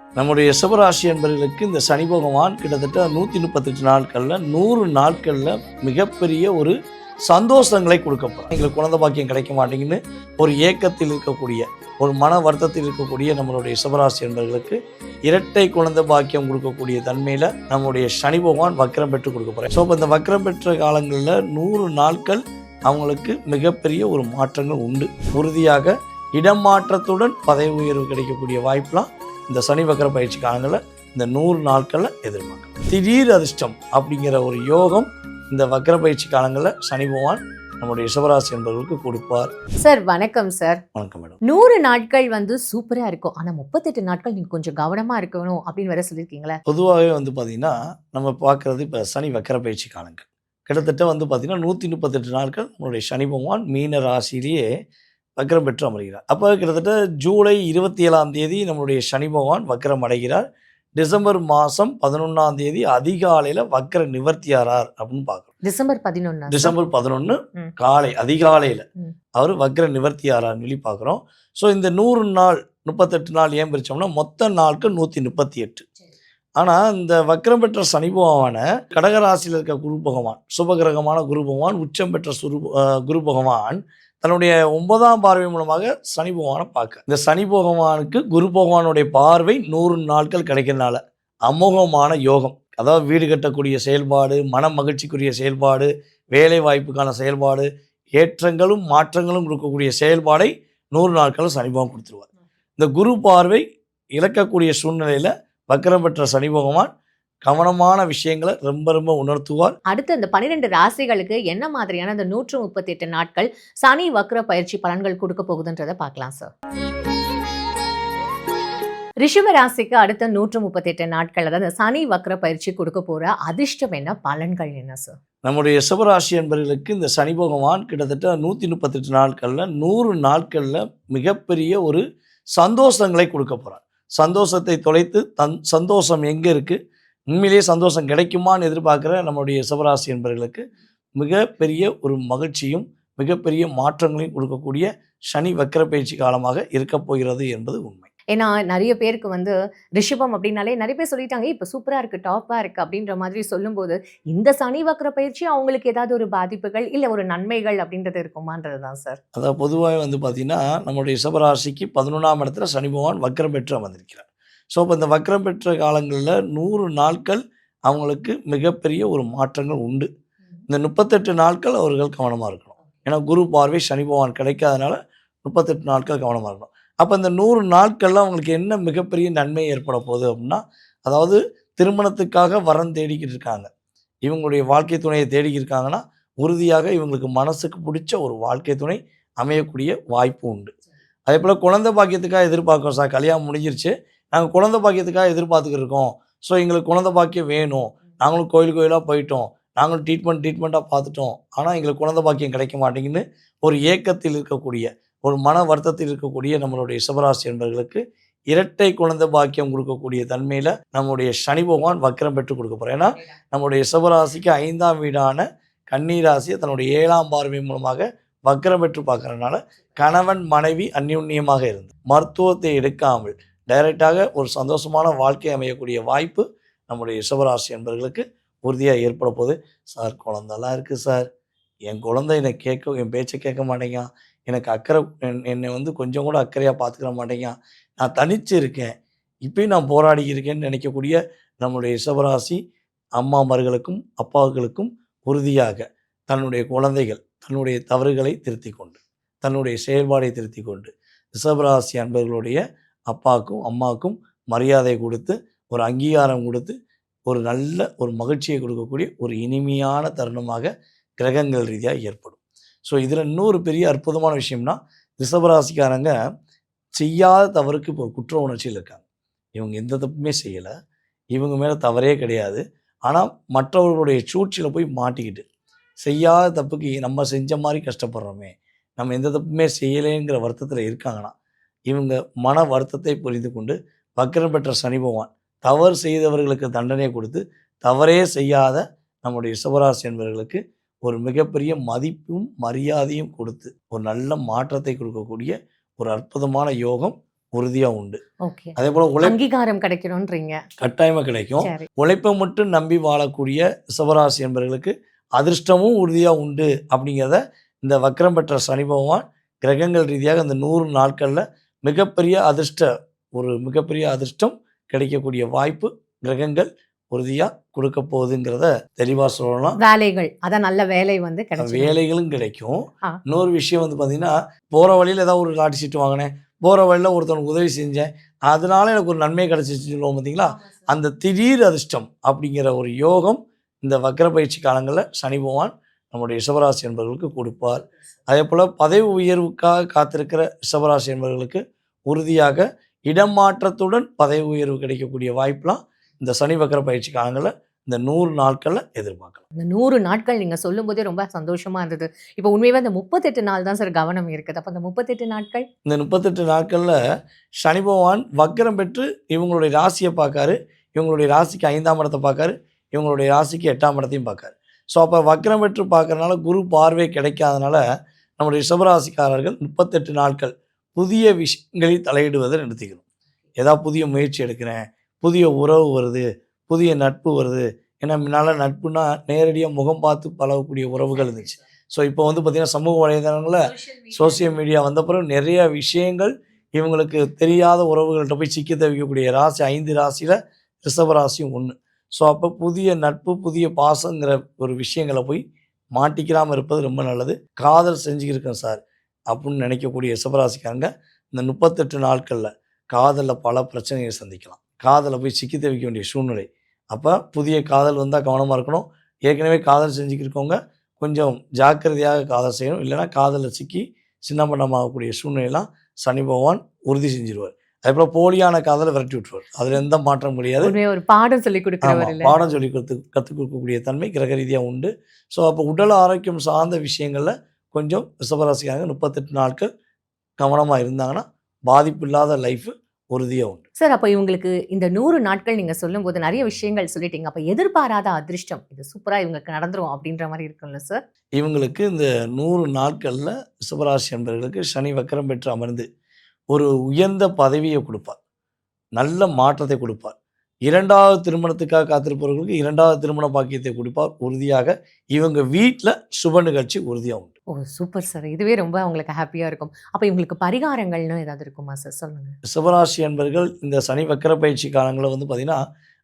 நம்முடைய ரிஷபராசி என்பவர்களுக்கு இந்த சனி பகவான் கிட்டத்தட்ட 138 நாட்களில் 100 நாட்களில் மிகப்பெரிய ஒரு சந்தோஷங்களை கொடுக்க போகிறார். எங்களுக்கு குழந்தை பாக்கியம் கிடைக்க மாட்டேங்குன்னு ஒரு ஏக்கத்தில் இருக்கக்கூடிய, ஒரு மன வருத்தத்தில் இருக்கக்கூடிய நம்மளுடைய ரிஷபராசி என்பவர்களுக்கு இரட்டை குழந்தை பாக்கியம் கொடுக்கக்கூடிய தன்மையில் நம்முடைய சனி பகவான் வக்ரம் பெற்று கொடுக்க போகிறார். ஸோ இப்போ இந்த வக்ரம் பெற்ற காலங்களில் 100 நாட்கள் அவங்களுக்கு மிகப்பெரிய ஒரு மாற்றங்கள் உண்டு. உறுதியாக இடமாற்றத்துடன் பதவி உயர்வு கிடைக்கக்கூடிய வாய்ப்பெலாம் இந்த சனி வக்ர பயிற்சி காலங்களில் இந்த 100 நாட்களில் எதிர்பார்க்கலாம். திடீர் அதிர்ஷ்டம் அப்படிங்கிற ஒரு யோகம் இந்த வக்ர பயிற்சி காலங்களில் சனி பகவான் நம்முடைய ரிஷபராசி என்பவர்களுக்கு கொடுப்பார். சார் வணக்கம் சார். வணக்கம் மேடம். 100 நாட்கள் சூப்பரா இருக்கும், ஆனா 38 நாட்கள் நீங்க கொஞ்சம் கவனமா இருக்கணும் அப்படின்னு வேற சொல்லியிருக்கீங்களா? பொதுவாகவே பார்த்தீங்கன்னா நம்ம பார்க்கறது இப்போ சனி வக்ர பயிற்சி காலங்கள் கிட்டத்தட்ட பார்த்தீங்கன்னா 138 நாட்கள் நம்மளுடைய சனி பகவான் மீன ராசியிலேயே வக்ரம் பெற்று அமர்கிறார். அப்போ கிட்டத்தட்ட ஜூலை 27ஆம் தேதி நம்மளுடைய சனி பகவான் வக்ரம் அடைகிறார். டிசம்பர் மாதம் 11ஆம் தேதி அதிகாலையில் வக்ர நிவர்த்தியாரார் அப்படின்னு பார்க்குறோம். டிசம்பர் 11 காலை அதிகாலையில் அவர் வக்ர நிவர்த்தியாரார்னு சொல்லி பார்க்குறோம். ஸோ இந்த 100 நாள் 38 நாள் ஏன் பிரித்தோம்னா மொத்த நாட்கள் 138. ஆனால் இந்த வக்ரம் பெற்ற சனி பகவானை கடகராசியில் இருக்க குரு பகவான், சுபகிரகமான குரு பகவான், உச்சம் பெற்ற குரு பகவான் தன்னுடைய 9ஆம் பார்வை மூலமாக சனி பகவானை பார்க்க, இந்த சனி பகவானுக்கு குரு பகவானுடைய பார்வை 100 நாட்கள் கிடைக்கிறதுனால அமோகமான யோகம். அதாவது வீடு கட்டக்கூடிய செயல்பாடு, மன மகிழ்ச்சிக்குரிய செயல்பாடு, வேலை வாய்ப்புக்கான செயல்பாடு, ஏற்றங்களும் மாற்றங்களும் இருக்கக்கூடிய செயல்பாடை 100 நாட்களும் சனி பகவான் கொடுத்துருவார். இந்த குரு பார்வை இழக்கக்கூடிய சூழ்நிலையில் வக்ரம் பெற்ற சனி பகவான் கவனமான விஷயங்களை ரொம்ப ரொம்ப உணர்த்துவார். அடுத்து இந்த 12 ராசிகளுக்கு என்ன மாதிரியான இந்த 138 நாட்கள் சனி வக்ர பயிற்சி பலன்கள் கொடுக்க போகுதுன்றதை பார்க்கலாம் சார். ரிஷப ராசிக்கு அடுத்த 138 நாட்கள் அதாவது சனி வக்ர பயிற்சி கொடுக்க போற அதிர்ஷ்டம் என்ன, பலன்கள் என்ன சார்? நம்முடைய ரிஷபராசி என்பவர்களுக்கு இந்த சனி பகவான் கிட்டத்தட்ட 138 நாட்களில் 100 நாட்களில் மிகப்பெரிய ஒரு சந்தோஷங்களை கொடுக்க போகிறார். சந்தோஷத்தை தொலைத்து சந்தோஷம் எங்கே இருக்குது, உண்மையிலேயே சந்தோஷம் கிடைக்குமான்னு எதிர்பார்க்குற நம்முடைய ரிஷபராசி என்பவர்களுக்கு மிகப்பெரிய ஒரு மகிழ்ச்சியும் மிகப்பெரிய மாற்றங்களையும் கொடுக்கக்கூடிய சனி வக்ர பயிற்சி காலமாக இருக்க போகிறது என்பது உண்மை. ஏன்னா நிறைய பேருக்கு ரிஷபம் அப்படின்னாலே நிறைய பேர் சொல்லிட்டாங்க இப்போ சூப்பராக இருக்குது, டாப்பாக இருக்குது அப்படின்ற மாதிரி சொல்லும்போது இந்த சனி வக்ர பயிற்சி அவங்களுக்கு ஏதாவது ஒரு பாதிப்புகள் இல்லை ஒரு நன்மைகள் அப்படின்றது இருக்குமான்றது தான் சார். அதாவது பொதுவாக பார்த்தீங்கன்னா நம்முடைய ரிஷபராசிக்கு 11ஆம் இடத்துல சனி பகவான் வக்ரம் பெற்று அமர்ந்திருக்கிறார். ஸோ இப்போ இந்த வக்ரம் பெற்ற காலங்களில் 100 நாட்கள் அவங்களுக்கு மிகப்பெரிய ஒரு மாற்றங்கள் உண்டு. இந்த 38 நாட்கள் அவர்கள் கவனமாக இருக்கணும். ஏன்னா குரு பார்வை சனி பகவான் கிடைக்காதனால 38 நாட்கள் கவனமாக இருக்கணும். அப்போ இந்த 100 நாட்களில் அவங்களுக்கு என்ன மிகப்பெரிய நன்மை ஏற்பட போகுது அப்படின்னா, அதாவது திருமணத்துக்காக வரன் தேடிக்கிட்டு இருக்காங்க, இவங்களுடைய வாழ்க்கை துணையை தேடிக்கிட்டு இருக்காங்கன்னா உறுதியாக இவங்களுக்கு மனசுக்கு பிடிச்ச ஒரு வாழ்க்கை துணை அமையக்கூடிய வாய்ப்பு உண்டு. அதே போல் குழந்தை பாக்கியத்துக்காக எதிர்பார்க்குறோம் சார், கல்யாணம் முடிஞ்சிருச்சு, நாங்கள் குழந்தை பாக்கியத்துக்காக எதிர்பார்த்துக்கிட்டு இருக்கோம், ஸோ எங்களுக்கு குழந்தை பாக்கியம் வேணும், நாங்களும் கோயிலாக போயிட்டோம், நாங்களும் ட்ரீட்மெண்ட்டாக பார்த்துட்டோம், ஆனால் எங்களுக்கு குழந்தை பாக்கியம் கிடைக்க மாட்டேங்குன்னு ஒரு ஏக்கத்தில் இருக்கக்கூடிய, ஒரு மன வருத்தத்தில் இருக்கக்கூடிய நம்மளுடைய ரிஷபராசி என்பவர்களுக்கு இரட்டை குழந்தை பாக்கியம் கொடுக்கக்கூடிய தன்மையில் நம்முடைய சனி பகவான் வக்ரம் பெற்று கொடுக்க போகிறோம். ஏன்னா நம்முடைய ரிஷபராசிக்கு 5ஆம் வீடான கன்னிராசியை தன்னுடைய 7ஆம் பார்வை மூலமாக வக்ரம் பெற்று பார்க்கறதுனால கணவன் மனைவி அந்யுன்யமாக இருந்து மருத்துவத்தை எடுக்காமல் டைரெக்டாக ஒரு சந்தோஷமான வாழ்க்கை அமையக்கூடிய வாய்ப்பு நம்முடைய ரிஷபராசி என்பவர்களுக்கு உறுதியாக ஏற்பட போகுது. சார் குழந்தெல்லாம் இருக்குது சார், என் குழந்தை என் பேச்சை கேட்க மாட்டேங்க, எனக்கு அக்கறை என்னை கொஞ்சம் கூட அக்கறையாக பார்த்துக்கிற மாட்டேங்க, நான் தனிச்சு இருக்கேன், இப்பயும் நான் போராடி இருக்கேன்னு நினைக்கக்கூடிய நம்முடைய ரிஷபராசி அம்மாமார்களுக்கும் அப்பாக்களுக்கும் உறுதியாக தன்னுடைய குழந்தைகள் தன்னுடைய தவறுகளை திருத்தி கொண்டு, தன்னுடைய செயல்பாடை திருத்தி கொண்டு ரிஷபராசி அன்பர்களுடைய அப்பாவுக்கும் அம்மாவுக்கும் மரியாதை கொடுத்து ஒரு அங்கீகாரம் கொடுத்து ஒரு நல்ல ஒரு மகிழ்ச்சியை கொடுக்கக்கூடிய ஒரு இனிமையான தருணமாக கிரகங்கள் ரீதியாக ஏற்படும். ஸோ இதில் இன்னொரு பெரிய அற்புதமான விஷயம்னா, ரிஷபராசிக்காரங்க செய்யாத தவறுக்கு இப்போ குற்ற உணர்ச்சியில் இருக்காங்க. இவங்க எந்த தப்புமே செய்யலை, இவங்க மேலே தவறே கிடையாது, ஆனால் மற்றவர்களுடைய சூழ்ச்சியில் போய் மாட்டிக்கிட்டு செய்யாத தப்புக்கு நம்ம செஞ்ச மாதிரி கஷ்டப்படுறோமே, நம்ம எந்த தப்புமே செய்யலைங்கிற வருத்தத்தில் இருக்காங்கன்னா இவங்க மன வருத்தத்தை புரிந்து கொண்டு வக்ரம் பெற்ற சனி பகவான் தவறு செய்தவர்களுக்கு தண்டனை கொடுத்து தவறே செய்யாத நம்முடைய ரிஷபராசி என்பவர்களுக்கு ஒரு மிகப்பெரிய மதிப்பும் மரியாதையும் கொடுத்து ஒரு நல்ல மாற்றத்தை கொடுக்கக்கூடிய ஒரு அற்புதமான யோகம் உறுதியாக உண்டு. ஓகே. அதே போல் அங்கீகாரம் கிடைக்கணும்ன்றீங்க. கட்டாயமாக கிடைக்கும். சரி. உழைப்பை மட்டும் நம்பி வாழக்கூடிய ரிஷபராசி என்பவர்களுக்கு அதிர்ஷ்டமும் உறுதியாக உண்டு அப்படிங்கிறத இந்த வக்ரம் பெற்ற சனி பகவான் கிரகங்கள் ரீதியாக இந்த 100 நாட்களில் மிகப்பெரிய அதிர்ஷ்டம் கிடைக்கக்கூடிய வாய்ப்பு கிரகங்கள் உறுதியாக கொடுக்க போகுதுங்கிறத தெளிவாக சொல்லலாம். வேலைகள் அதான் நல்ல வேலை வந்து கிடைக்கும். வேலைகளும் கிடைக்கும். இன்னொரு விஷயம் வந்து பார்த்தீங்கன்னா, போகிற வழியில் ஏதாவது ஒரு லாட்டரி சீட்டு வாங்கினேன், போகிற வழியில் ஒருத்தவனுக்கு உதவி செஞ்சேன், அதனால எனக்கு ஒரு நன்மை கிடைச்சிச்சு சொல்லுவோம் பார்த்தீங்களா, அந்த திடீர் அதிர்ஷ்டம் அப்படிங்கிற ஒரு யோகம் இந்த வக்ர பயிற்சி காலங்களில் சனி பகவான் நம்முடைய ரிஷபராசி என்பவர்களுக்கு கொடுப்பார். அதே போல் பதவி உயர்வுக்காக காத்திருக்கிற ரிஷபராசி என்பவர்களுக்கு உறுதியாக இடமாற்றத்துடன் பதவி உயர்வு கிடைக்கக்கூடிய வாய்ப்பெலாம் இந்த சனி வக்ர பயிற்சி காலங்களில் இந்த 100 நாட்களில் எதிர்பார்க்கலாம். இந்த 100 நாட்கள் நீங்கள் சொல்லும்போதே ரொம்ப சந்தோஷமாக இருந்தது. இப்போ உண்மையாகவே அந்த 38 நாள் தான் சார் கவனம் இருக்குது. அப்போ அந்த 38 நாட்கள், இந்த 38 நாட்களில் சனி பகவான் வக்ரம் பெற்று இவங்களுடைய ராசியை பார்க்காரு, இவங்களுடைய ராசிக்கு 5ஆம் இடத்தை பார்க்காரு, இவங்களுடைய ராசிக்கு 8ஆம் இடத்தையும் பார்க்காரு. ஸோ அப்போ வக்ரம் பெற்று பார்க்கறதுனால குரு பார்வை கிடைக்காதனால நம்முடைய ரிஷபராசிக்காரர்கள் 38 நாட்கள் புதிய விஷயங்களில் தலையிடுவதை நிறுத்திக்கணும். ஏதாவது புதிய முயற்சி எடுக்கிறேன், புதிய உறவு வருது, புதிய நட்பு வருது. ஏன்னா முன்னால் நட்புனா நேரடியாக முகம் பார்த்து பழகக்கூடிய உறவுகள் இருந்துச்சு. ஸோ இப்போ வந்து பார்த்திங்கன்னா சமூக வலைதளங்களில் சோசியல் மீடியா வந்த பிறகு நிறைய விஷயங்கள் இவங்களுக்கு தெரியாத உறவுகள்கிட்ட போய் சிக்கி தவிக்கக்கூடிய ராசி 5 ராசியில் ரிஷபராசியும் ஒன்று. ஸோ அப்போ புதிய நட்பு, புதிய பாசங்கிற ஒரு விஷயங்களை போய் மாட்டிக்கிறாமல் இருப்பது ரொம்ப நல்லது. காதல் செஞ்சுக்கிருக்கேன் சார் அப்படின்னு நினைக்கக்கூடிய ரிஷபராசிக்காரங்க இந்த 38 நாட்களில் காதலில் பல பிரச்சனைகளை சந்திக்கலாம். காதலை போய் சிக்கி தவிக்க வேண்டிய சூழ்நிலை. அப்போ புதிய காதல் வந்தால் கவனமாக இருக்கணும். ஏற்கனவே காதல் செஞ்சுக்கிருக்கவங்க கொஞ்சம் ஜாக்கிரதையாக காதல் செய்யணும். இல்லைனா காதலில் சிக்கி சின்னப்பண்ணமாகக்கூடிய சூழ்நிலையெல்லாம் சனி பகவான் உறுதி செஞ்சிருவார். அதேபோல் போலியான காதலை விரட்டி விட்டுருவார். அதில் எந்த மாற்றம் முடியாது. ஒரு பாடம் சொல்லி கொடுக்குறவர், பாடம் சொல்லி கற்றுக் கொடுக்கக்கூடிய தன்மை கிரக ரீதியாக உண்டு. ஸோ அப்போ உடல் ஆரோக்கியம் சார்ந்த விஷயங்களில் கொஞ்சம் ரிஷபராசிக்காரங்க 38 நாட்கள் கவனமாக இருந்தாங்கன்னா பாதிப்பு இல்லாத லைஃப் உறுதியாக உண்டு. சார் அப்போ இவங்களுக்கு இந்த 100 நாட்கள் நீங்கள் சொல்லும்போது நிறைய விஷயங்கள் சொல்லிட்டீங்க. அப்போ எதிர்பாராத அதிர்ஷ்டம் இது சூப்பராக இவங்களுக்கு நடந்துரும் அப்படின்ற மாதிரி இருக்குல்ல சார்? இவங்களுக்கு இந்த 100 நாட்களில் ரிஷபராசி என்பவர்களுக்கு சனி வக்ரம் பெற்று அமர்ந்து ஒரு உயர்ந்த பதவியை கொடுப்பார், நல்ல மாற்றத்தை கொடுப்பார். 2வது திருமணத்துக்காக காத்திருப்பவர்களுக்கு 2வது திருமண பாக்கியத்தை கொடுப்பார். உறுதியாக இவங்க வீட்டில் சுப நிகழ்ச்சி உறுதியாக உண்டு. ஓ சூப்பர் சார், இதுவே ரொம்ப அவங்களுக்கு ஹாப்பியாக இருக்கும். அப்போ இவங்களுக்கு பரிகாரங்கள்னு ஏதாவது இருக்குமா சார்? சொல்லுங்கள். ரிஷபராசி என்பர்கள் இந்த சனி வக்ர பயிற்சி காலங்களில் வந்து பார்த்திங்கன்னா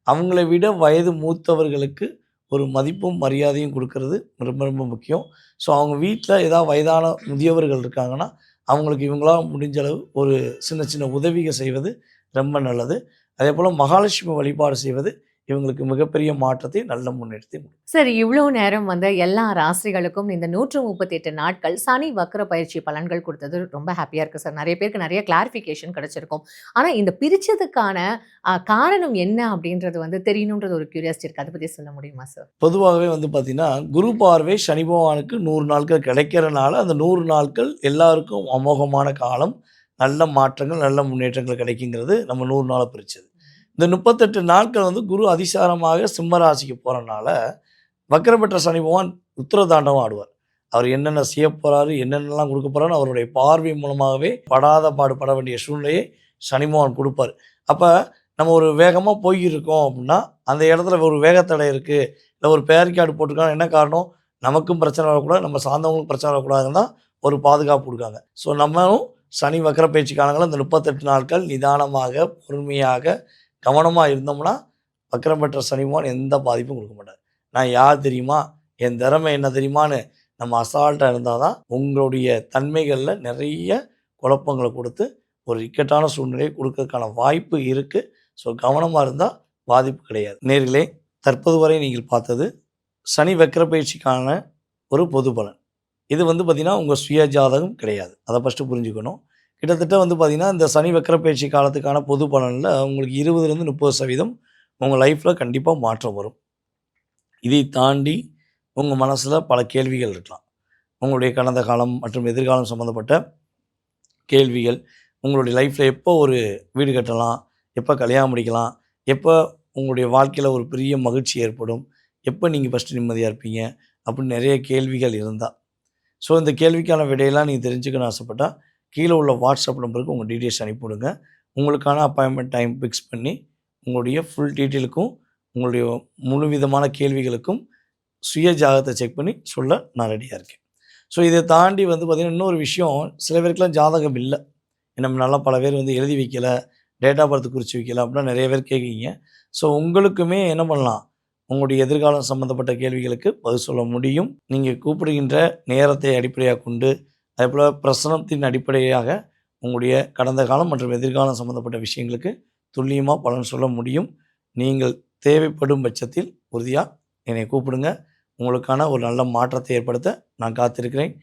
அவங்களை விட வயது மூத்தவர்களுக்கு ஒரு மதிப்பும் மரியாதையும் கொடுக்கறது ரொம்ப ரொம்ப முக்கியம். ஸோ அவங்க வீட்டில் ஏதாவது வயதான முதியவர்கள் இருக்காங்கன்னா அவங்களுக்கு இவங்களால் முடிஞ்ச அளவு ஒரு சின்ன சின்ன உதவிகள் செய்வது ரொம்ப நல்லது. அதே போல் மகாலட்சுமி வழிபாடு செய்வது இவங்களுக்கு மிகப்பெரிய மாற்றத்தை நல்ல முன்னேற்றத்தை. சார் இவ்வளோ நேரம் வந்து எல்லா ராசிகளுக்கும் இந்த 138 நாட்கள் சனி வக்ர பயிற்சி பலன்கள் கொடுத்தது ரொம்ப ஹாப்பியாக இருக்குது சார். நிறைய பேருக்கு நிறைய கிளாரிஃபிகேஷன் கிடச்சிருக்கும். ஆனால் இந்த பிரித்ததுக்கான காரணம் என்ன அப்படின்றது வந்து தெரியணுன்றது ஒரு கியூரியாசிட்டி இருக்குது. அதை பற்றி சொல்ல முடியுமா சார்? பொதுவாகவே வந்து பார்த்திங்கன்னா குரு பார்வை சனி பகவானுக்கு 100 நாட்கள் கிடைக்கிறனால அந்த 100 நாட்கள் எல்லாருக்கும் அமோகமான காலம், நல்ல மாற்றங்கள் நல்ல முன்னேற்றங்கள் கிடைக்குங்கிறது நம்ம 100 நாளை பிரித்தது. இந்த 38 நாட்கள் வந்து குரு அதிசாரமாக சிம்ம ராசிக்கு போகிறனால வக்ரம் பெற்ற சனி பகவான் உத்திரதாண்டவம் ஆடுவார். அவர் என்னென்ன செய்ய போகிறாரு, என்னென்னலாம் கொடுக்க போகிறான்னு அவருடைய பார்வை மூலமாகவே படாத பாடுபட வேண்டிய சூழ்நிலையை சனி பகவான் கொடுப்பார். அப்போ நம்ம ஒரு வேகமாக போயிருக்கோம் அப்படின்னா அந்த இடத்துல ஒரு வேகத்தடை இருக்குது, இல்லை ஒரு பேரிக்கார்டு போட்டிருக்காங்க, என்ன காரணம், நமக்கும் பிரச்சனை வரக்கூடாது, நம்ம சார்ந்தவங்களுக்கும் பிரச்சனை வரக்கூடாதுன்னு தான் ஒரு பாதுகாப்பு கொடுக்காங்க. ஸோ நம்மளும் சனி வக்ர பயிற்சி காலங்களில் இந்த 38 நாட்கள் நிதானமாக பொறுமையாக கவனமாக இருந்தோம்னா வக்ரம் பெற்ற சனி பகவான் எந்த பாதிப்பும் கொடுக்க மாட்டார். நான் யார் தெரியுமா, என் திறமை என்ன தெரியுமான்னு நம்ம அசால்ட்டாக இருந்தால் தான் உங்களுடைய தன்மைகளில் நிறைய குழப்பங்களை கொடுத்து ஒரு இக்கட்டான சூழ்நிலையை கொடுக்கறதுக்கான வாய்ப்பு இருக்குது. ஸோ கவனமாக இருந்தால் பாதிப்பு கிடையாது. நேர்களே, தற்போது வரை நீங்கள் பார்த்தது சனி வக்ர பயிற்சிக்கான ஒரு பொது பலன். இது வந்து பார்த்திங்கன்னா உங்கள் சுய ஜாதகம் கிடையாது, அதை ஃபஸ்ட்டு புரிஞ்சுக்கணும். கிட்டத்தட்ட வந்து பார்த்திங்கன்னா இந்த சனி வக்ர பயிற்சி காலத்துக்கான பொது பலனில் உங்களுக்கு 20லேருந்து 30% உங்கள் லைஃப்பில் கண்டிப்பாக மாற்றம் வரும். இதை தாண்டி உங்கள் மனசில் பல கேள்விகள் இருக்கலாம். உங்களுடைய கடந்த காலம் மற்றும் எதிர்காலம் சம்மந்தப்பட்ட கேள்விகள், உங்களுடைய லைஃப்பில் எப்போ ஒரு வீடு கட்டலாம், எப்போ கல்யாணம் முடிக்கலாம், எப்போ உங்களுடைய வாழ்க்கையில் ஒரு பெரிய மகிழ்ச்சி ஏற்படும், எப்போ நீங்கள் ஃபஸ்ட்டு நிம்மதியாக இருப்பீங்க அப்படின்னு நிறைய கேள்விகள் இருந்தால், ஸோ இந்த கேள்விக்கான விடையெல்லாம் நீங்கள் தெரிஞ்சுக்கணும்னு ஆசைப்பட்டால் கீழே உள்ள வாட்ஸ்அப் நம்பருக்கு உங்கள் டீட்டெயில்ஸ் அனுப்பிவிடுங்க. உங்களுக்கான அப்பாயின்மெண்ட் டைம் ஃபிக்ஸ் பண்ணி உங்களுடைய ஃபுல் டீட்டெயிலுக்கும் உங்களுடைய முழு விதமான கேள்விகளுக்கும் சுய ஜாதகத்தை செக் பண்ணி சொல்ல நான் ரெடியாக இருக்கேன். ஸோ இதை தாண்டி வந்து பார்த்திங்கன்னா இன்னொரு விஷயம், சில பேருக்குலாம் ஜாதகம் இல்லை, நம்ம நல்லா பல பேர் வந்து எழுதி வைக்கல, டேட் ஆஃப் பர்த் குறித்து வைக்கல அப்படின்னா நிறைய பேர் கேட்குறீங்க. ஸோ உங்களுக்குமே என்ன பண்ணலாம், உங்களுடைய எதிர்காலம் சம்மந்தப்பட்ட கேள்விகளுக்கு பதில் சொல்ல முடியும். நீங்கள் கூப்பிடுகின்ற நேரத்தை அடிப்படையாக கொண்டு, அதேபோல் பிரசனத்தின் அடிப்படையாக உங்களுடைய கடந்த காலம் மற்றும் எதிர்காலம் சம்மந்தப்பட்ட விஷயங்களுக்கு துல்லியமாக பலன் சொல்ல முடியும். நீங்கள் தேவைப்படும் பட்சத்தில் உறுதியாக என்னை கூப்பிடுங்க. உங்களுக்கான ஒரு நல்ல மாற்றத்தை ஏற்படுத்த நான் காத்திருக்கிறேன்.